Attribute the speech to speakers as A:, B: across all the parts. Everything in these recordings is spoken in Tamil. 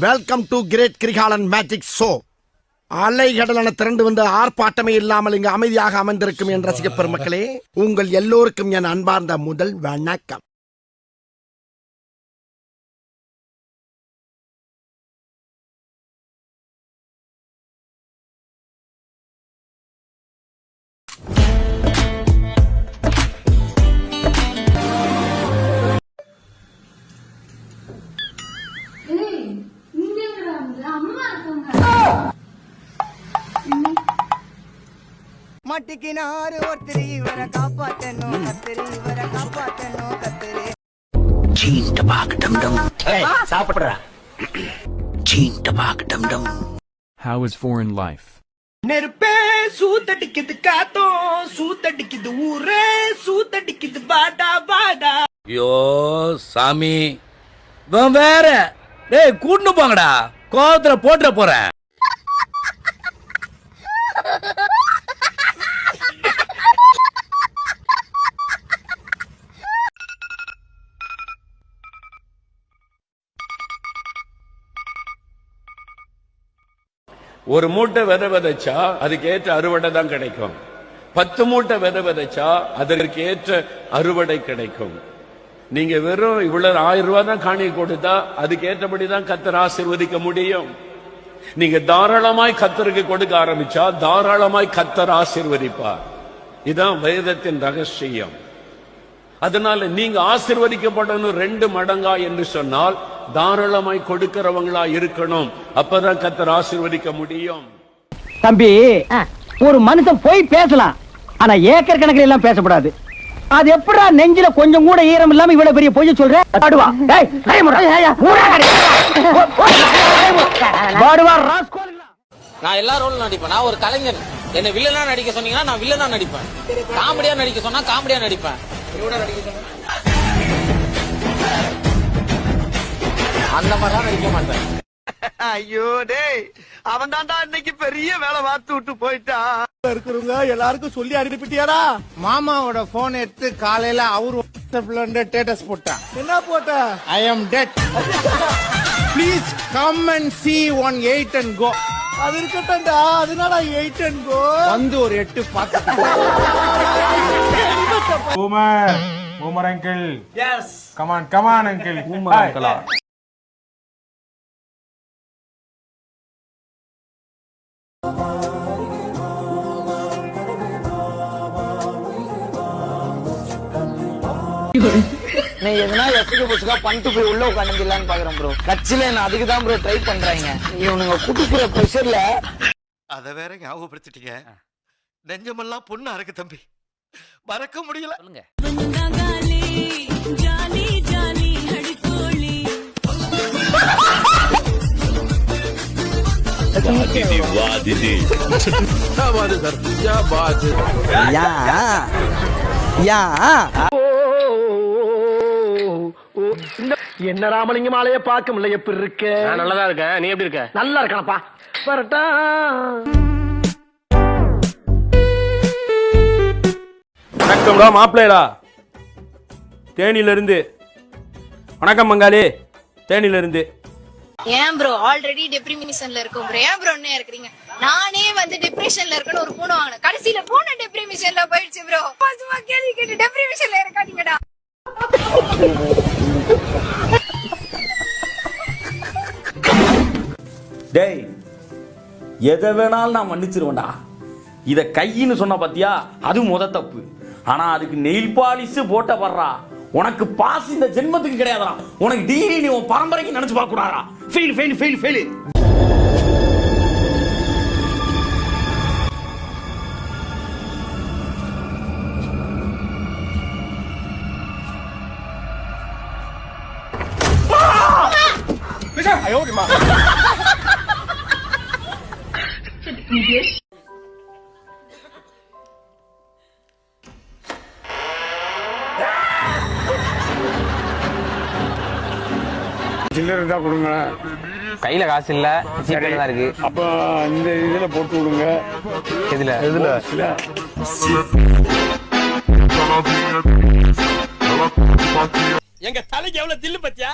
A: Welcome to great Kirikalan magic show. அலைகடலான திரண்டு வந்து ஆர்ப்பாட்டமே இல்லாமல் இங்கு அமைதியாக அமர்ந்திருக்கும் என் ரசிக பெருமக்களே, உங்கள் எல்லோருக்கும் என் அன்பார்ந்த முதல் வணக்கம்.
B: மட்டிக்கினாரு ஒருத்தர் இவரை காப்பாத்தணும், கத்திரி இவரை காப்பாத்தணும், கத்திரி.
C: சீன் டபாக் டம் டம். ஏய் சாப்பிடுறா. சீன் டபாக் டம் டம்.
D: How is foreign life?
C: நெருப்பே சூத்தடிக்குது காத்தோம், சூத்தடிக்குது ஊரே, சூத்தடிக்குது பாடா பாடா.
E: ஐயோ சாமி, இவன் வேற. டேய் கூட்டு போங்கடா, கோவத்துல போட்டுற போறேன்.
F: ஒரு மூட்டை விதை விதைச்சா அதுக்கு ஏற்ற அறுவடை தான் கிடைக்கும். 10 மூட்டை விதை விதைச்சா அதற்கு ஏற்ற அறுவடை கிடைக்கும். நீங்க வெறும் இவ்வளவு 1000 ரூபாய் தான் காணி கொடுத்தா அதுக்கு ஏற்றபடிதான் கர்த்தர் ஆசீர்வதிக்க முடியும். நீங்க தாராளமாய் கர்த்தருக்கு கொடுக்க ஆரம்பிச்சா தாராளமாய் கர்த்தர் ஆசீர்வதிப்பார். இதுதான் வேதத்தின் ரகசியம். அதனால நீங்க ஆசீர்வதிக்கப்படணும் 2 மடங்கா என்று சொன்னால் தாராளமாய் கொடுக்கிறவங்களா இருக்கணும். அப்பதான் கர்த்தர் ஆசீர்வதிக்க முடியும்.
G: தம்பி, ஒரு மனுஷன் போய் பேசலாம், ஆனா ஏக்கர் கணக்கில் எல்லாம் பேசக்கூடாது. அது எப்படா நெஞ்சில கொஞ்சம் கூட ஈரம் இல்லாம இவ்வளவு பெரிய பொய் சொல்ற?
H: நான் எல்லா ரோலும் நடிப்பேன். நான் ஒரு கலைஞன். என்ன வில்லனா நடிக்க சொன்னீங்கன்னா நான் வில்லனா நடிப்பேன். காமெடியா நடிக்க சொன்னா காமெடியா நடிப்பேன். அந்த மாதிரிலாம் நடிக்க மாட்டேன்.
C: ஐயோ டேய், அவன் தான்டா இன்னைக்கு பெரிய வேலை பார்த்து விட்டு போயிட்டான்.
A: இருக்கிறவங்க எல்லாருக்கும் சொல்லி அனுப்பிட்டியாடா?
I: மாமாவோட போன் எடுத்து காலையில அவரு வாட்ஸ்அப்ல ஸ்டேட்டஸ் போட்டான்.
A: என்ன போட்ட?
I: I am dead, please come and see 1-8 and go.
A: அது இருக்கட்டா, அதனால 8 and go
I: வந்து ஒரு 8 பார்த்து.
J: Boomer uncle. Yes. Come on uncle. Boomer uncle.
H: நீ எதுனா எஸ்க்கு புதுசா பண்ணிட்டு போய் உள்ள உட்காந்துலான்னு பாக்குறேன் ப்ரோ. கட்சியில நான் அதுக்கு தான் ப்ரோ ட்ரை பண்றாங்க. இவனுங்க குடுக்குற பிரஷர்ல
C: அத வேற ஞாபகப்படுத்திட்டீங்க. நெஞ்சமெல்லாம் பொண்ணா இருக்கு தம்பி, மறக்க முடியல.
G: என்ன ராமலிங்க மாலைய பார்க்க முடியல, எப்படி இருக்க?
H: நல்லதா இருக்க. நீ எப்படி இருக்க?
G: நல்லா இருக்கணப்பா. வரட்டா.
J: வணக்கம்டா மாப்பிள்ளைடா, தேனில இருந்து. வணக்கம் மங்காளி, தேனில இருந்து.
K: ஏன் ப்ரோ ஆல்ரெடி டிப்ரிமிஷன்ல இருக்கும் ப்ரோ, ஏன் ப்ரோ என்ன இருக்கீங்க? நானே வந்து டிப்ரெஷன்ல இருக்கேன்னு ஒரு பூனை வாங்கினேன், கடைசியில பூனை டிப்ரிமிஷன்ல போயிடுச்சு ப்ரோ. சும்மா கேள்வி கேட்டு டிப்ரிமிஷன்ல இருக்காதீங்கடா.
E: டேய், எதை வேணாலும் நான் மன்னிச்சிருவேன்டா. இத கையின்னு சொன்ன பாத்தியா, அது முத தப்பு. ஆனா அதுக்கு நெயில் பாலிஷ் போட்ட வர்றா. உனக்கு பாஸ் இந்த ஜென்மத்துக்கு கிடையாதா. உனக்கு டிகிரி நீ உன் பரம்பரைக்கு நினைச்சு பார்க்க கூடாதா. Fail fail fail fail.
I: சில்லறை இருந்தா கொடுங்க.
H: கையில காசு இல்ல, ஜிபேல தான் இருக்கு.
I: அப்ப இந்த இதுல போட்டு விடுங்க.
H: எதுல?
C: எங்க தலைக்கு எவ்வளவு தில்லு பத்தியா?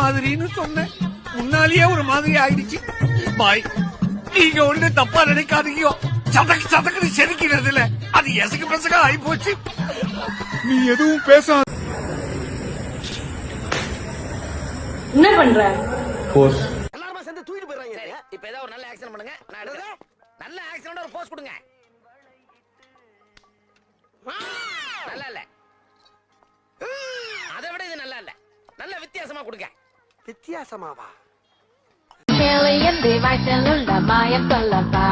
C: மாதிரின்னு சொன்னேன், முன்னாலேயே ஒரு மாதிரி ஆயிடுச்சு. பாய், நீங்க ஒண்ணு தப்பா நினைக்காதீங்க. சதக்கு சதக்குன்னு செதுக்கிறதுல அது எசக்கு பெசகா ஆகி போச்சு.
I: நீ எதுவும் பேசாத.
K: என்ன பண்ற?
H: எல்லாரும் சேர்ந்து தூக்கிட்டு போயிடுறாங்க. இப்ப ஏதாவது ஒரு நல்ல ஆக்சன் பண்ணுங்க. நான் எடுக்கிறேன். நல்ல ஆக்சனோட ஒரு போஸ் கொடுங்க. நல்லா இல்ல. அதை விட இது நல்லா இல்ல. நல்ல வித்தியாசமா கொடுங்க.
A: வித்தியாசமாவா?
K: வயசிலுள்ள மாயம் சொல்லவா,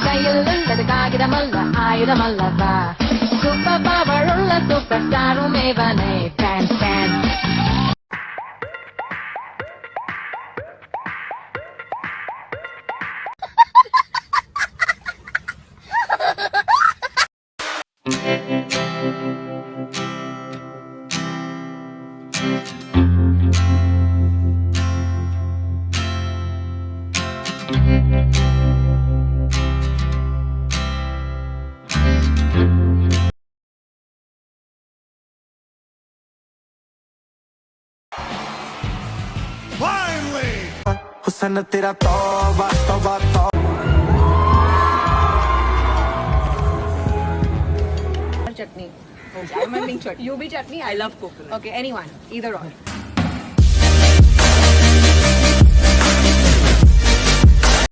K: கையில் உள்ளது காகிதமல்ல ஆயுதமல்லவா, சூப்பர் பவர் உள்ள சூப்பர் ஸ்டாரும் இவனே. பேன் பேன்
H: हुसन तेरा तौबा तौबा तौबा.
K: chutney. Okay, I'm making chutney. You be chutney. I love coconut. Okay, anyone, either or.